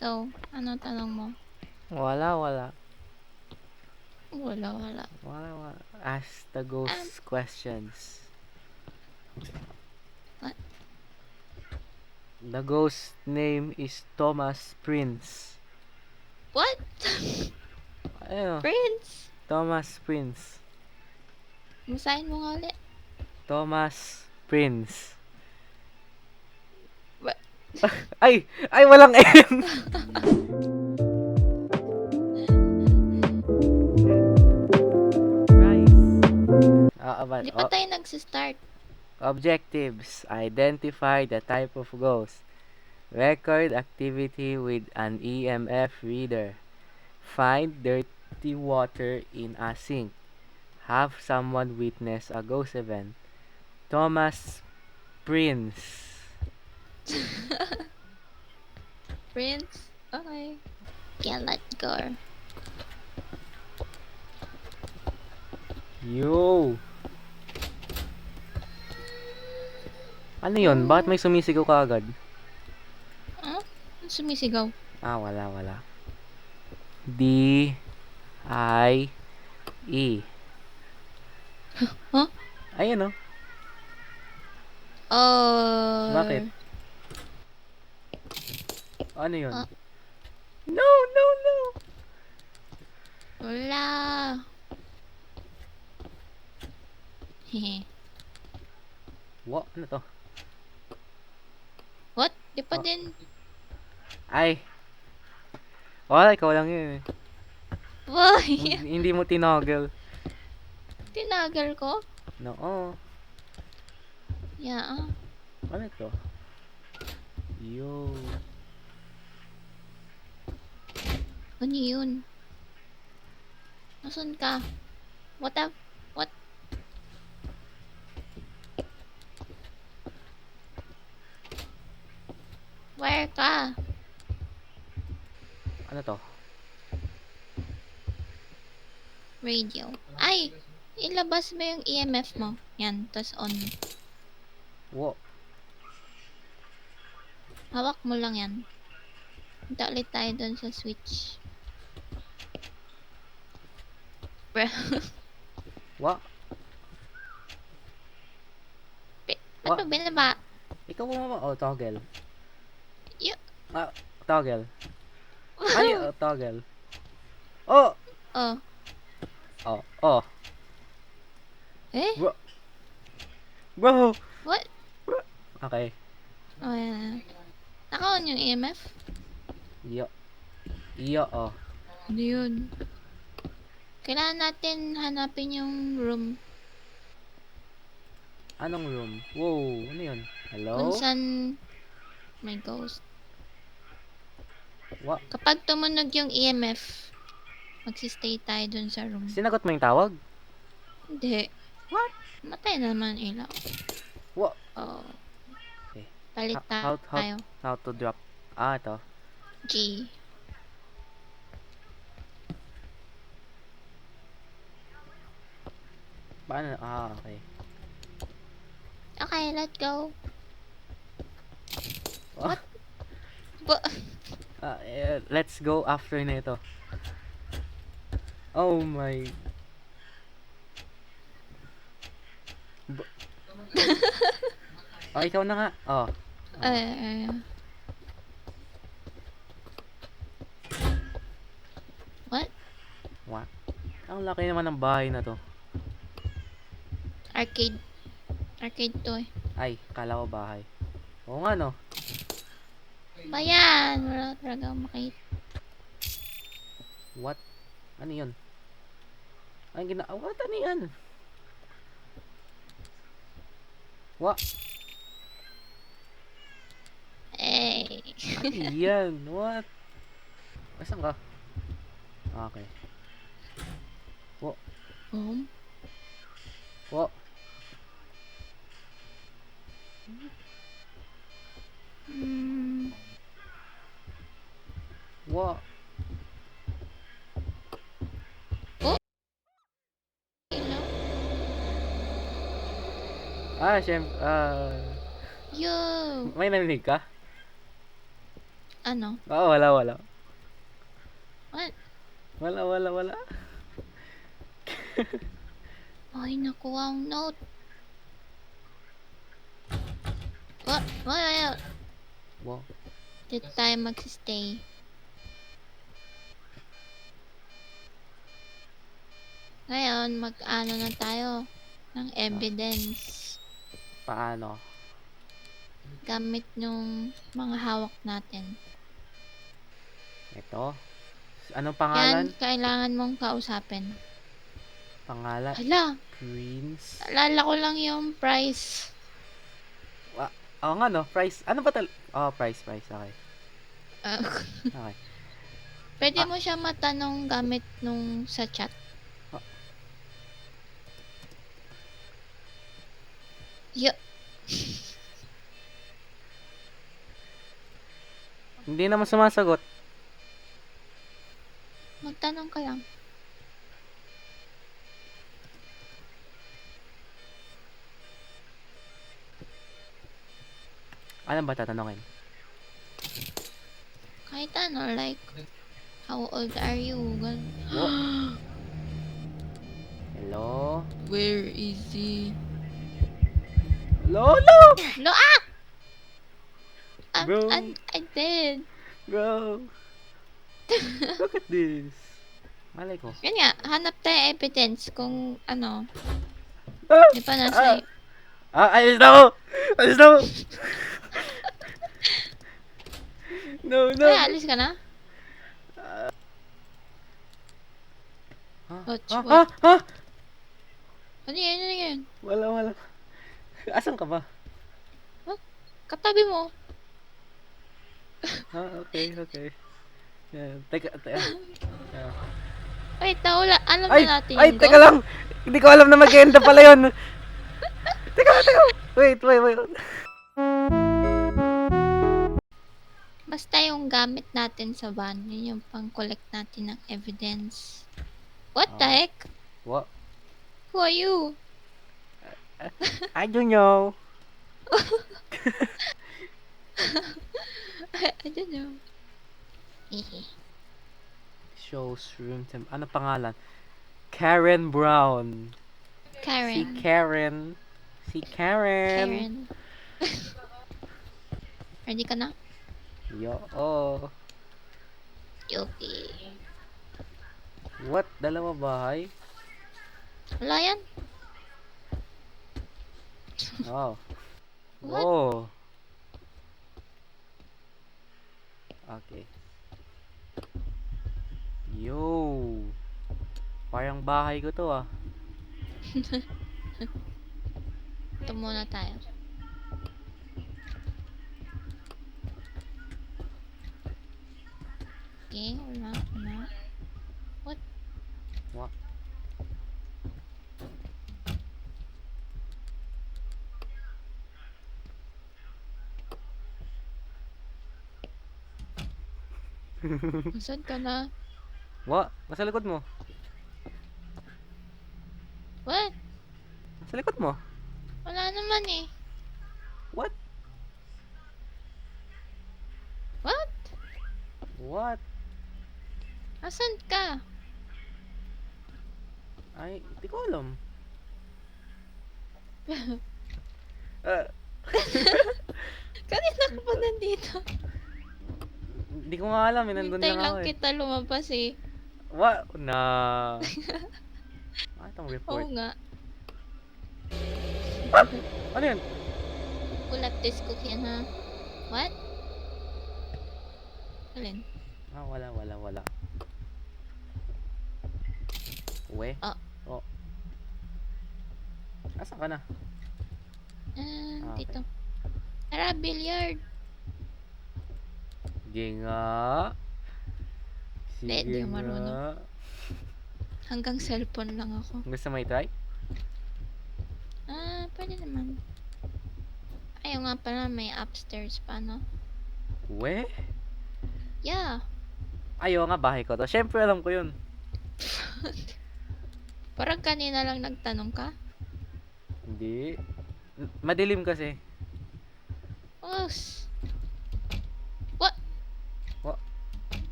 So, ano tanong mo? Wala, wala. Wala. Wala, wala. Ask the Um, ghost questions. what? The ghost name is Thomas Prince. What? Ayun, Prince? Thomas Prince. Basahin mo nga ulit. Thomas Prince. Ba- Ay! Ay, walang N! Rice. Di pa tayo nagsistart. Objectives. Identify the type of ghost. Record activity with an EMF reader. Find dirty water in a sink. Have someone witness a ghost event. Thomas Prince. Prince? Okay. Yeah, let's go. Yo! Ano yun? Bakit may sumisigaw ka agad? Ano? Sumisigaw. Wala. D I E. Huh? Ayun oh. Bakit? Ano yun? Ah. No! Wala. Hehe. What? Ano to? What? Di pa Oh. din. Ay! Wala, ikaw lang yun eh. Boy! Hindi mo tinoggle. Tinagal ko? No, oh. Yeah. Ano to? Yo. Ano yun? Nasaan ka? What? Where ka? Ano to? Radio. Ay! Ilabas mo yung EMF mo. Yan. Tas on. Wo. Hawak mo lang yan. Punta ulit tayo dun sa switch. Wa. Ba't mo binaba? Ikaw mo oh, toggle. Yo. Toggle. Ay, toggle. Oh! Oh. Oh. Eh? Bro! What? Okay. Oh, yan. Naka-on yung EMF? Iyo, oh. Ano yun? Kailangan natin hanapin yung room. Anong room? Wow, ano yun? Hello? Kung saan may ghost. What? Kapag tumunog yung EMF, magsistay tayo dun sa room. Sinagot mo yung tawag? Hindi. What? Matay naman ilaw. What? Oh. Okay. Palit tayo. How to drop? Ito. G. Paano? Okay. Okay, let's go. What? Let's go after nito. Oh my. Ikaw na nga. Oh. What? Ang laki naman ng bahay na to. Arcade. Arcade to eh. Ay, kala ko bahay. Oo nga no. Bayan! Wala talaga makita. What? Ano yun? What? Ano yan? What? Hey! Ano yan? What? Saan ka? Okay. What? What? What? Yo! May narinig ka? Ano? Oo, wala. What? Wala. Ay, nakuha ang note. What? What? Wow. Dito tayo mag-stay. Ngayon, mag-ano na tayo ng evidence. Paano? Gamit yung mga hawak natin. Ito. Anong Yan, pangalan? kailangan mong kausapin. Pangalan? Hala, Prince. alala ko lang yung price. Oo nga no, price. Ano ba Oh, price. Okay. Ah, Okay. pwede Ah. mo siya matanong gamit nung sa chat. Ah. Yo, Hindi naman sumasagot. magtanong ka lang. Ano ba tatanungin? Kahit ano, like, how old are you? Hello? Where is he? Hello? No, ah! Bro. I did. Bro. Look at this. Malay ko. Yan nga, hanap tayo evidence kung ano. Ah! Di ba nasa... Ayos na ako! Ayos na ako! No. Ay, alis ka na? Watch, watch. Ano yan? Wala. Asan ka ba? Katabi mo. Okay. Yan. Teka. Yeah. Wait, alam Ay! na natin Ay, yun. teka lang! Hindi ko alam na mag-end pala yun. Teka. Wait. Basta yung gamit natin sa van, yun yung pang-collect natin ng evidence. What the heck? What? Who are you? I don't know. I don't know. Shows room temp. Ano pangalan? Karen Brown. Si Karen. Karen. Ready ka na? Yo. Okay. What? Dalawa bahay? Wala yan? Oh. What? Oh. Okay. Yo. Parang bahay ko to ah. Ito muna tayo. Okay, wala. What? What? Saan ka na? What? Nasa likod mo. What? Nasa likod mo. Wala naman eh. What? What? What? Asan ka? Ay, hindi ko alam. Kanina ka pa nandito. Hindi ko nga alam, nandun Hintay lang lang ako eh. kita lumabas eh. What? Na. Itong Oo report. nga. Ano yan? Pull up this cookie na. What? Alin? Wala. We? Ah. Oh. Asan ka na? Okay. Dito. Tara, billiard. Sige nga. Hindi ako marunong. Hanggang cellphone lang ako. Gusto mo i-try? Pwede naman. Ayaw nga pala, may upstairs pa, no? We? Yeah. Ayaw nga, bahay ko to. Siyempre alam ko yun. Parang kanina lang nagtanong ka. Hindi. Madilim kasi. Os. What?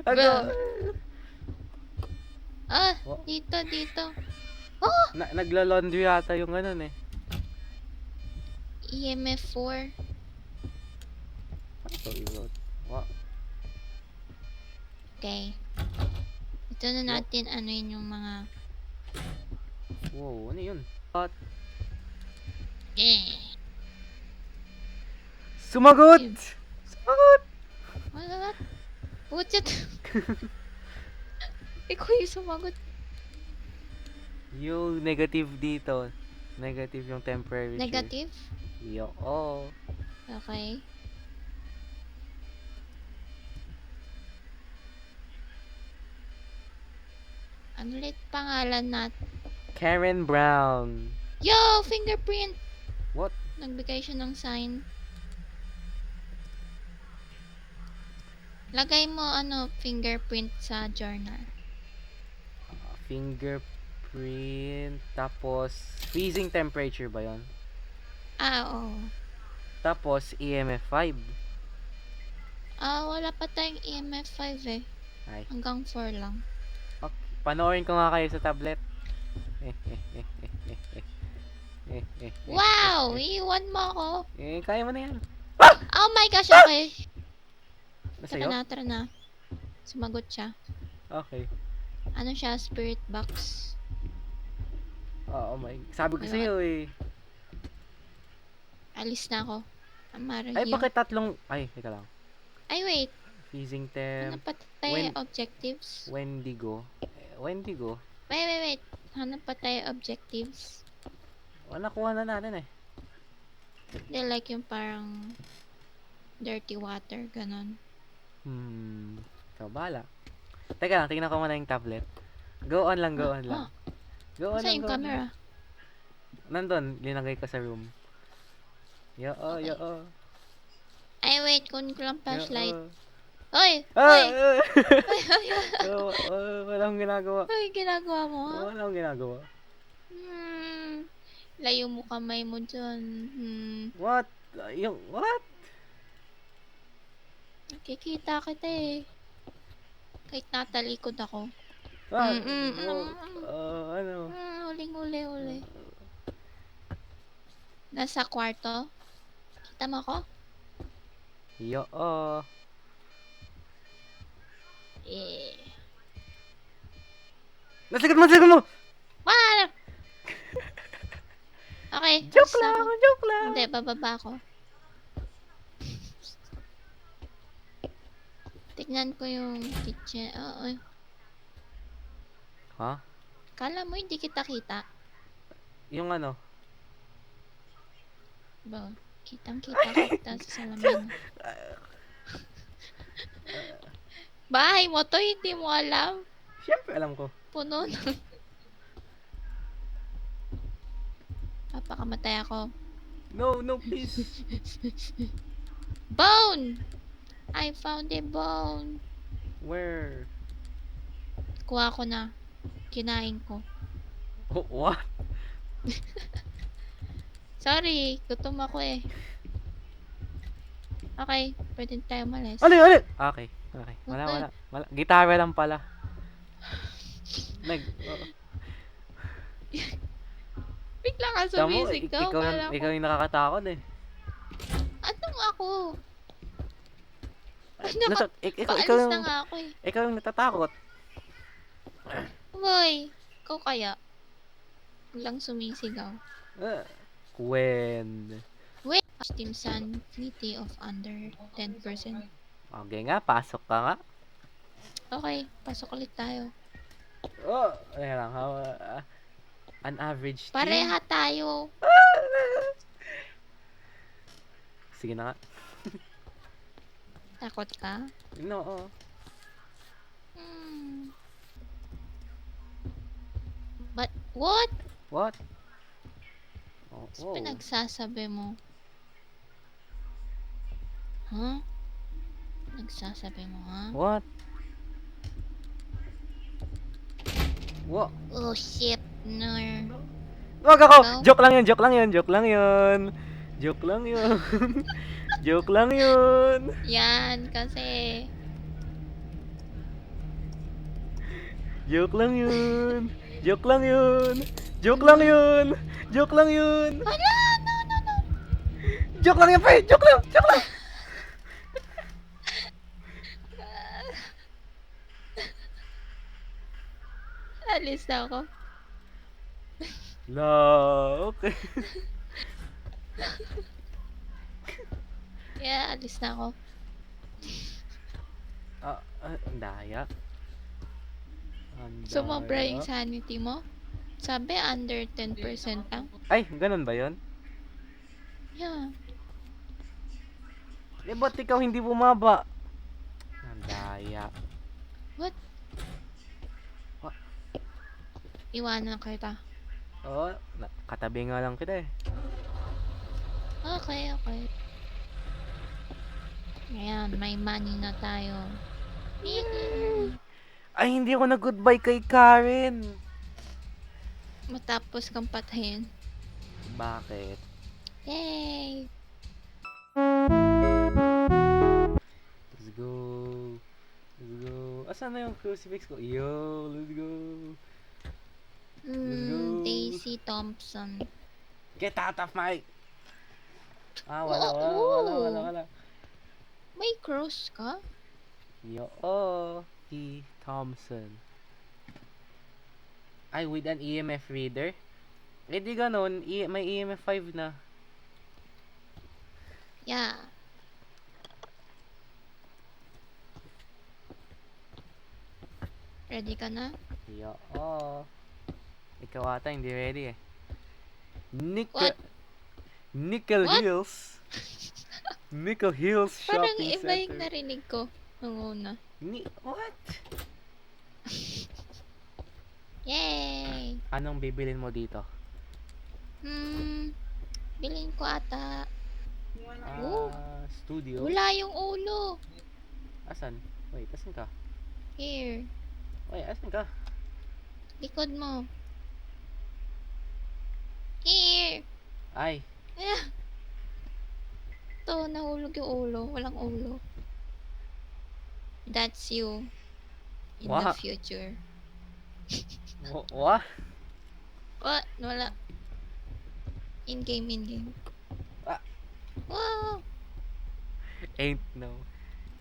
Ago. Ah, Oh. dito. Naglo-laundry yata yung ganun eh. EMF 4. Ito, ito. Wow. Okay. Ito na natin ano yun yung mga... Wow, ano yun? At Eh. sumagot! Ew. Sumagot! What? Putit. Ikaw yung sumagot. Yung negative dito. Negative yung temperature. Negative? Yo, oh. Okay. Ano ulit pangalan natin? Karen Brown. Yo! Fingerprint! What? Nagbigay siya ng sign. Lagay mo ano, fingerprint sa journal. Fingerprint. Tapos, freezing temperature ba yon? Oo. Tapos, EMF 5. Wala pa tayong EMF 5 eh. Ay. Hanggang 4 lang. Okay. Panoorin ko nga kayo sa tablet. Wow! Iiwan mo ako. Kaya mo na yan. Oh my gosh, okay. Nasa'yo? Tara na. Sumagot siya. Okay. Ano siya? Spirit box. Oh my. Sabi ko Ay, sa'yo eh. Alis na ako. Amaro Ay, bakit tatlong... Ay, teka lang. Ay, wait. Freezing Ano temp. pa tayo objectives? Wendigo. Wendigo. Wait. Hanap pa tayo objectives. Nakuha na natin eh. They like yung parang dirty water, ganon. Ikaw, bahala. Teka lang, tingnan ko muna yung tablet. Go on lang. Go on lang. Saan yung camera? Nandun, linagay ko sa room. Okay. Ay, wait, kunin ko lang flashlight. Hoy! Ah! Hoy! Wala akong ginagawa. Hoy, ginagawa mo, ha? Wala akong ginagawa. Layo mo kamay mo dyan. What? What? Nakikita kita eh. Kahit natalikod ako. Ano? Huling-huli. Nasa kwarto. Kita mo ako? Eh. Nasagot mo! Wala! Okay. Joke alis na lang, ako. joke lang. Hindi, bababa ako. Tignan ko yung kitchen. Oo. Ha? Kala mo hindi kita kita. Yung ano? Ba, kitang-kita kita sa salamin. Bahay mo to, hindi mo alam. Siyempre alam ko. Puno ng... Papakamatay ako. No, please. Bone! I found a bone. Where? Kuha ko na. Kinain ko. Oh, what? Sorry, gutom ako eh. Okay, pwede tayo malis. Ano? Okay. Wala. Gitara lang pala. Bigla ka Tamo, sumisigaw. ikaw yung nakakatakot eh. Anong ako? Ikaw Paalis na nga ako eh. Ikaw yung natatakot. Boy, ikaw kaya? Biglang sumisigaw. When? Wait, Team sanity of under 10%. Okay nga, pasok ka nga. Okay, pasok ulit tayo. Ayan lang. An average team. Pareha tayo. Sige na nga. Takot ka? No. But, what? What? Ano pinagsasabi mo? Huh? Nagsasabi mo, ha? What? Oh, shit. No. Wag ako! No? Joke lang yun. Yan, kasi... Joke lang yun. Joke lang yun. Joke lang yun. Joke lang yun. Hala! No, no, no! Joke lang yun, pre. Joke lang. Joke lang. Alis na ako. La, okay. Yeah, alis na ako. Ang daya. Ang Sumobra yung daya. sanity mo? Sabi, under 10% lang. Ay, ganun ba yun? Yeah. Eh, ba't ikaw hindi bumaba? Ang daya. What? What? Iwanan kita. Oo, katabi nga lang kita eh. Okay, okay. Ayan, may money na tayo. Ay, hindi ako nag-goodbye kay Karen. Matapos kang patayin. Bakit? Yay! Let's go. Let's go. Asan na yung crucifix ko? Yo, let's go. Let's go. Daisy Thompson. Get out of my... Oo. wala. May cross ka? Yo, T. Thompson. Ay, with an EMF reader? Eh di ganon, may EMF 5 na. Yeah. Ready ka na? Yo, ikaw ata hindi ready eh. What? Nickel What? Hills. Nickel Hills Parang Shopping iba yung Center. narinig ko nung una. What? Yay! Anong bibilin mo dito? Bilhin ko ata. Oh. Studio? Wala yung ulo. Asan? Wait, asan ka? Here. Wait, asan ka? Likod mo. Here. Ay, Ayan. Ito, nahulog yung ulo. Walang ulo. That's you. In the Wow. future. What? What? Wala. In-game. Ah. Wow! Ain't no.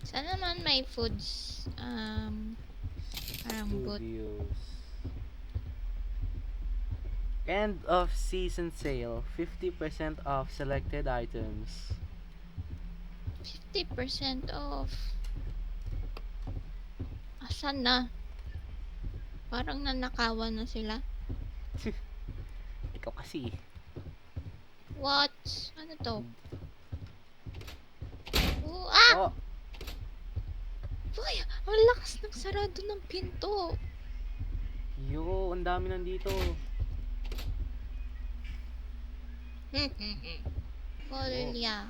Sana naman may foods. Parang boot. Studios. End of season sale. 50% off selected items. 50% off. Asan na? Parang nanakawan na sila. Ikaw kasi. What? Ano to? Oh, ah! Oh, Uy! Ang lakas ng sarado ng pinto. yo, ang dami nandito. Kolya.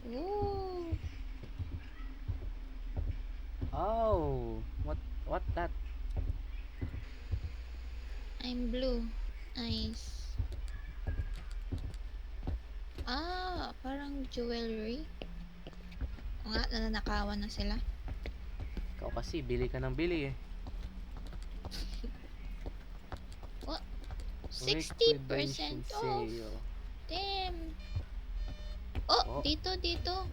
Ooh. Oh, what that? I'm blue. Nice. Parang jewelry. O nga, nananakawan na sila. Ikaw kasi, bili ka ng bili eh. What? 60% Liquidation off. sale. Damn. Oh, Oh. dito.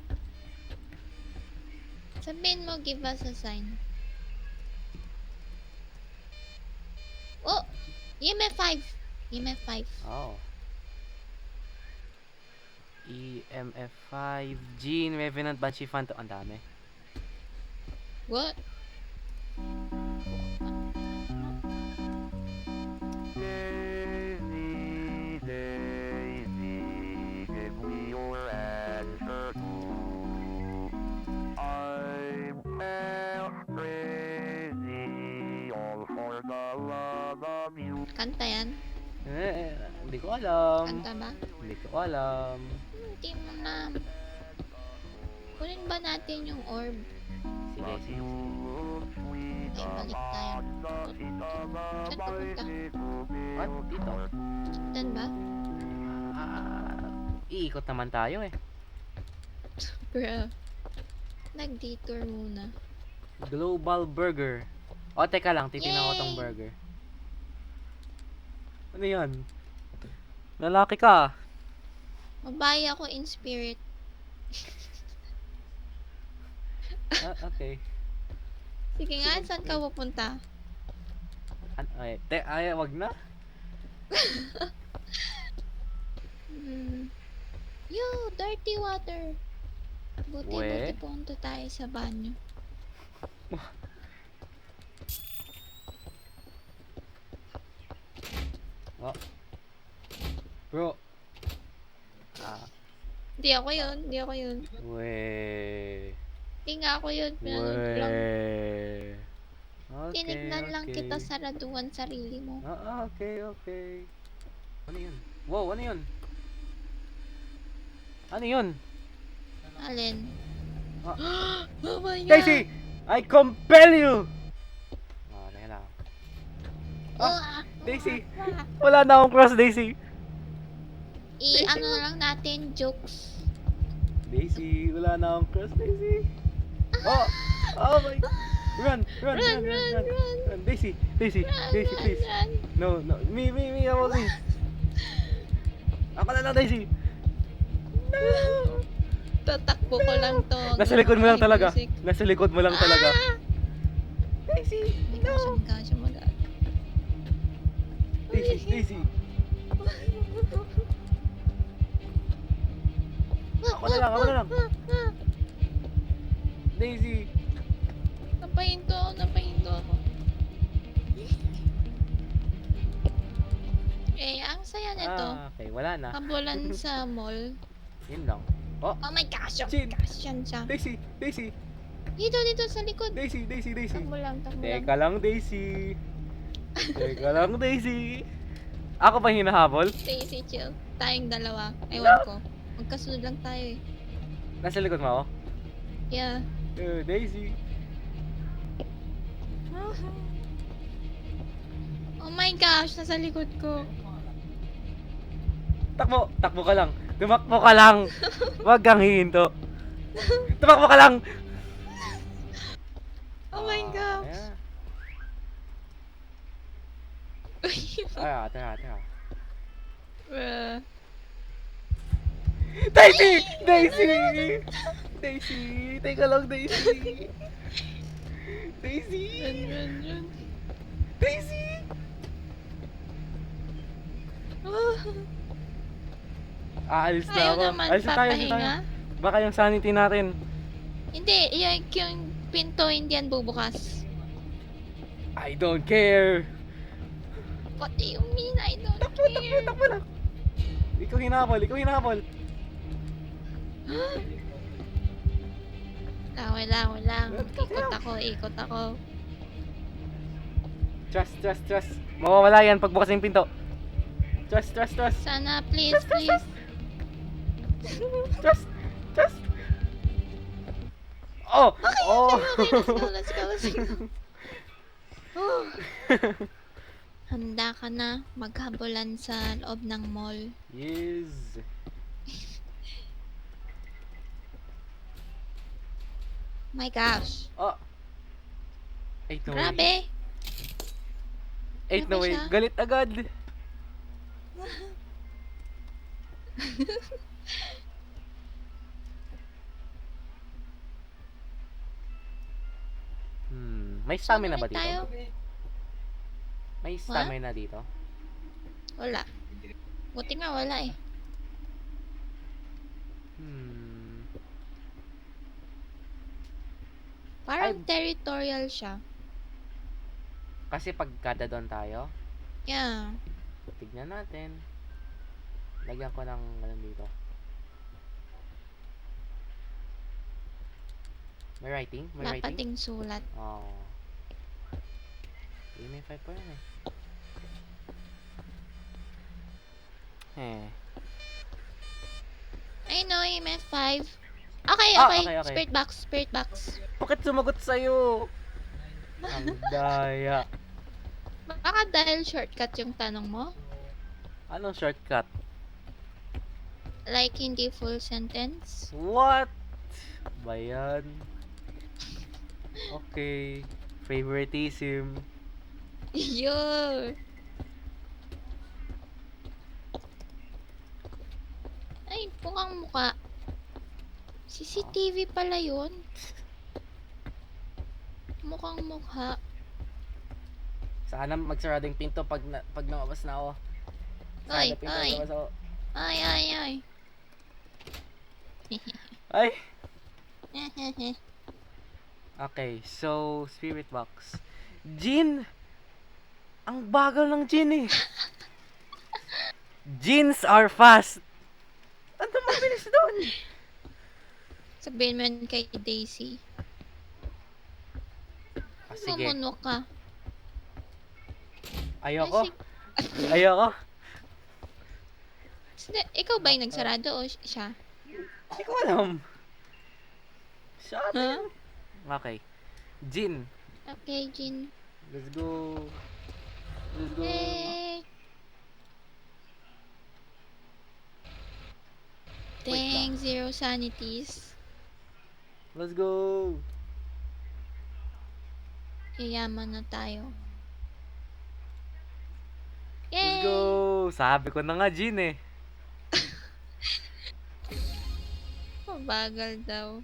Sabihin mo, give us a sign. Oh, EMF 5. EMF 5. Oh. EMF 5, Gene, Revenant, Banshee, Phantom. Ang dami. What? Daisy, give me your answer too. I'm crazy, all for the love of you. Kanta yan? Hindi ko alam. Kanta ba? Hindi ko alam. Hindi mo na. Kunin ba natin yung orb? Sige. Ay, balik tayo. Saan papunta? What? Dito? Saan ba? Iikot naman tayo eh. Bro. Nag-detour muna. Global Burger. O, teka lang. Titignan ko tong Yay! burger. Ano yan? Lalaki ka. Mabahay ako in spirit. Ah, okay. Sige nga, saan ka pupunta? Wag na. Yo, dirty water. Buti We? punta tayo sa banyo. Oh. Bro. Ah, Hindi ako yun, hindi ako yun. we. Hindi nga ako yun. Pinanood ko lang. We. Okay, Tinignan lang okay. kita saraduan sarili mo. Okay, okay. Ano yun? Wow, ano yun? Ano yun? Alin? Ah. Oh my God! Daisy! I compel you! Oh, teka lang. Daisy! Wala na akong cross, Daisy. I-ano lang natin, jokes. Daisy, wala na akong cross, Daisy. Oh! Oh my... Run! Daisy, Daisy, Daisy, please. Run. No, me, ako, please. Ako na lang, Daisy. Tatakbo ko lang to. Nasa likod mo lang talaga. Music. Nasa likod mo lang talaga. Daisy, no! Kasya mag Daisy. Ako na lang. Daisy. Napahinto ako. Ang saya nito. Okay, wala na. Kabulan sa mall. Yun lang. Oh, Oh my gosh, Chin. kasyan siya. Daisy. Dito sa likod. Daisy. Takbo lang. Teka lang, Daisy. Ako pa hinahabol? Daisy, chill. Tayong dalawa. Ewan ko. Magkasunod lang tayo eh. Nasa likod mo ako? Yeah. Daisy. Oh my gosh, nasa likod ko. Takbo ka lang. Tumakbo ka lang. Huwag kang hihinto. Tumakbo ka lang. Oh my gosh. Yeah. Teka. Bruh. Daisy! Teka lang, Daisy! Run. Daisy! Aalis na Ayaw ako. naman Alis na tayo. papahinga. Baka yung sanity natin. Hindi, yung pinto hindi yan bubukas. I don't care. What do you mean I don't care? Takbo lang. Ikaw hinabol. Lang. Ikot ako. Trust. Mawawala yan pagbukas yung pinto. Trust. Sana, please. Trust. Oh! Okay, let's go. Handa ka na maghabulan sa loob ng mall. Yes. My gosh. Oh. 8 no way. Grabe. 8 no Grabe way. siya. Galit agad. May stamina ba Ulit dito? tayo? May stamina dito? Wala. Buti nga wala eh. Parang territorial siya. Kasi pagkada doon tayo, Yeah. tignan natin. Lagyan ko ng ano dito. May writing? Dapating sulat. Oh. May 5 pa yan eh. I know, MF5. Okay. Okay. Spirit box. Bakit sumagot sa'yo? Ang daya. Baka dahil shortcut yung tanong mo? Anong shortcut? Like, hindi full sentence? What? Ba yan? Okay. Favoritism. Yun. Ay, mukhang mukha. CCTV pala yun. Mukhang mukha. Sana magsarado yung pinto pag lumabas na ako. Ay, Sarado pinto, ay. lumabas ako. Ay, ay, ay. Ay! Okay, so, spirit box. Jean! Ang bagal ng Jean eh. Jeans are fast. Ano mabilis doon? Sabihin mo yun kay Daisy. Ah, sige. Mumuno ka. Ayoko. Ay, Ayoko. ikaw ba yung nagsarado o siya? Hindi ko alam. Shut Huh? Okay. Jean. Okay, Jin. Let's go. Let's go. Yay! Wait Dang, zero sanities. Let's go. Yayaman na tayo. Let's Yay! go. Sabi ko na nga, Jean eh. Mabagal daw.